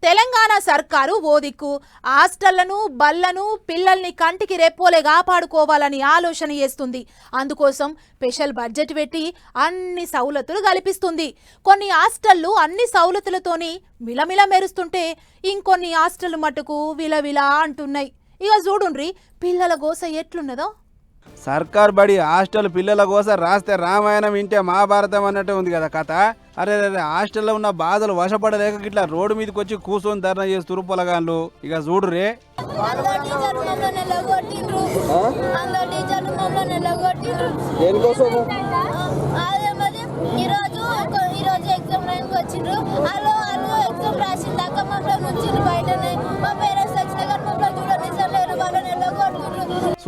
తెలంగాణ సర్కారు ఓ దిక్కు హాస్టళ్లను బళ్లను పిల్లల్ని కంటికి రెప్పోలే కాపాడుకోవాలని ఆలోచన చేస్తుంది. అందుకోసం స్పెషల్ బడ్జెట్ పెట్టి అన్ని సౌలతులు కల్పిస్తుంది. కొన్ని హాస్టళ్లు అన్ని సౌలతులతోని మిలమిల మెరుస్తుంటే ఇంకొన్ని హాస్టళ్లు మట్టుకు విలవిలా అంటున్నాయి. ఇక చూడుండ్రి పిల్లల గోస ఎట్లున్నదో. సర్కార్ బడి హాస్టల్ పిల్లల కోసం రాస్తే రామాయణం వింటే మహాభారతం అన్నట్టు ఉంది కదా కథ. అరే హాస్టల్లో ఉన్న బాధలు వశపడలేక ఇట్లా రోడ్డు మీదకి వచ్చి కూర్చొని ధర్నా చేస్తురు పొలగాన్లు. ఇక చూడు రే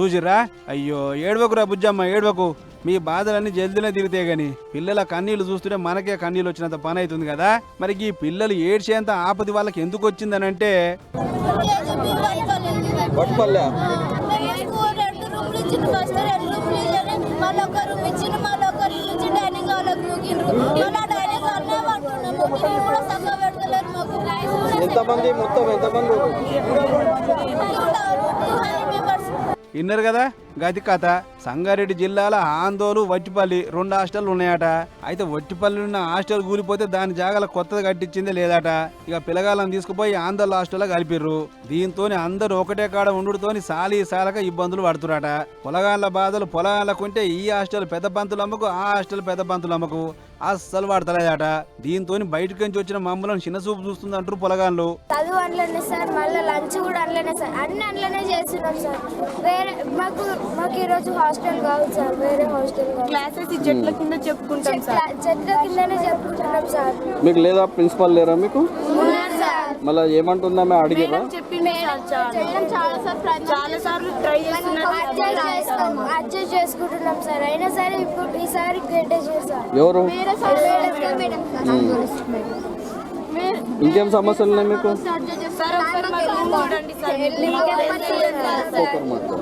చూసిరా. అయ్యో ఏడవకురా బుజ్జమ్మ ఏడవకు, మీ బాధలన్నీ జల్దీనే తిరిగితే గాని పిల్లల కన్నీళ్లు చూస్తుంటే మనకే కన్నీళ్ళు వచ్చినంత పని అవుతుంది కదా. మరి ఈ పిల్లలు ఏడ్చేంత ఆపది వాళ్ళకి ఎందుకు వచ్చిందనంటే ఎంతమంది మొత్తం ఎంతమంది విన్నారు కదా గది కథ. సంగారెడ్డి జిల్లాల ఆందోలు వట్టిపల్లి 2 హాస్టల్ ఉన్నాయట. అయితే వట్టిపల్లి ఉన్న హాస్టల్ కూలిపోతే దాని జాగాల కొత్తగా కట్టించిందే లేదట. ఇక పిల్లగాళ్ళని తీసుకుపోయి ఆందోళన హాస్టల్లో కలిపిర్రు. దీంతో అందరూ ఒకటే కాడ ఉండుతోని సాలక ఇబ్బందులు పడుతురట. పొలగాళ్ళ బాధలు పొలగాళ్ళకుంటే ఈ హాస్టల్ పెద్ద బంతులు అమ్మకు, ఆ హాస్టల్ పెద్ద బంతులు అమ్మకు అస్సలు పడతలేదట. దీంతో బయటకు నుంచి వచ్చిన మమ్మల్ని చిన్న చూపు చూస్తుంది అంటారు పొలగాళ్ళు. చదువు అనలేనే సార్, మళ్ళీ లంచ్ కూడా అనలేనే సార్, అన్ని అనలేనే చేస్తున్నాం సార్. వేరే మాకు ఈరోజు హాస్టల్ కావాలి సార్, వేరే హాస్టల్ క్లాసెస్ చెట్ల కింద చెప్పుకుంటాం సార్, చెట్ల కిందనే చెప్పుకుంటున్నాం సార్. మీకు లేదా ప్రిన్సిపల్ లేరా మీకు? మళ్ళీ ఏమంటుందా మేము అడిగారా? చాలా సార్లు ట్రై చేస్తున్నాం, అడ్జస్ట్ చేసుకుంటున్నాం సార్. అయినా సరే ఇప్పుడు ఈసారి గడ్డే చేశారు. ఎవరు? ఇంకేం సమస్యలు ఉన్నాయి మీకు?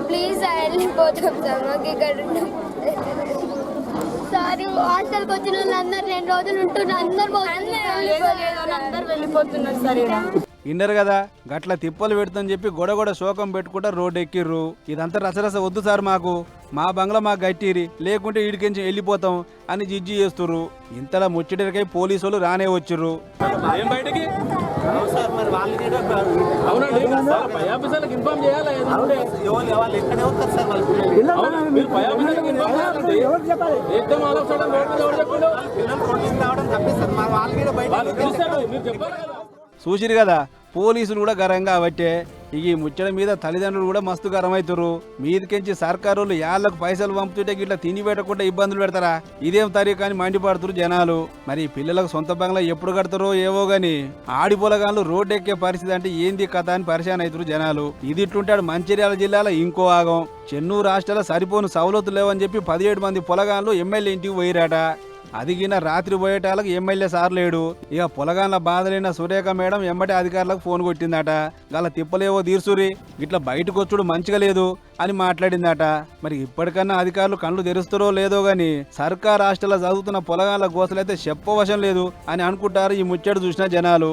ప్లీజ్ వెళ్ళిపోతాం సార్, మాకు ఇక్కడ సార్. హాస్టల్కి వచ్చిన వాళ్ళందరూ 2 రోజులు ఉంటున్నారు, అందరు వెళ్ళిపోతున్నారు సార్. విన్నారు కదా గట్ల తిప్పలు పెడుతుందని చెప్పి గొడగొడ శోకం పెట్టుకుంటా రోడ్డు ఎక్కిర్రు. ఇదంతా రసరస వద్దు సార్, మాకు మా బంగ్లా మాకు గట్టిరి, లేకుంటే ఇడికించి వెళ్ళిపోతాం అని జిజ్జి చేస్తుర్రు. ఇంతలా ముచ్చటికై పోలీసు వాళ్ళు రానే వచ్చిర్రు. చూసిరు కదా పోలీసులు కూడా గరంగా అవట్టే. ఈ ముచ్చట మీద తల్లిదండ్రులు కూడా మస్తు గరం అవుతురు. మీదికెంచి సర్కారు యాళ్లకు పైసలు పంపుతుంటే ఇట్లా తిని పెట్టకుండా ఇబ్బందులు పెడతారా? ఇదేం తరీకా అని మండిపడుతురు జనాలు. మరి పిల్లలకు సొంత బంగ్లా ఎప్పుడు కడతారో ఏవో గాని ఆడిపోలగాళ్ళు రోడ్డు ఎక్కే పరిస్థితి అంటే ఏంది కథ అని పరిశాన్ అవుతురు జనాలు. ఇది ఇట్లుంటాడు మంచిర్యాల జిల్లాలో ఇంకో ఆగం. చెన్నూరు హాస్టల్ సరిపోను సౌలతులు లేవని చెప్పి 17 మంది పొలగాళ్ళు ఎమ్మెల్యే ఇంటికి పోయిరాట. అదిగిన రాత్రి పోయేటాలకు ఎమ్మెల్యే సార్ లేడు. ఇక పొలగాన్ల బాధలైన సురేఖ మేడం ఎమ్మటి అధికారులకు ఫోన్ కొట్టిందట. గల తిప్పలేవో తీర్చురి, ఇట్లా బయటకు వచ్చుడు మంచిగా లేదు అని మాట్లాడిందట. మరి ఇప్పటికన్నా అధికారులు కళ్ళు తెరుస్తారో లేదో గాని సర్కార్ హాస్టల్లో చదువుతున్న పొలగాన్ల గోసలైతే చెప్పవశం లేదు అని అనుకుంటారు ఈ ముచ్చట చూసిన జనాలు.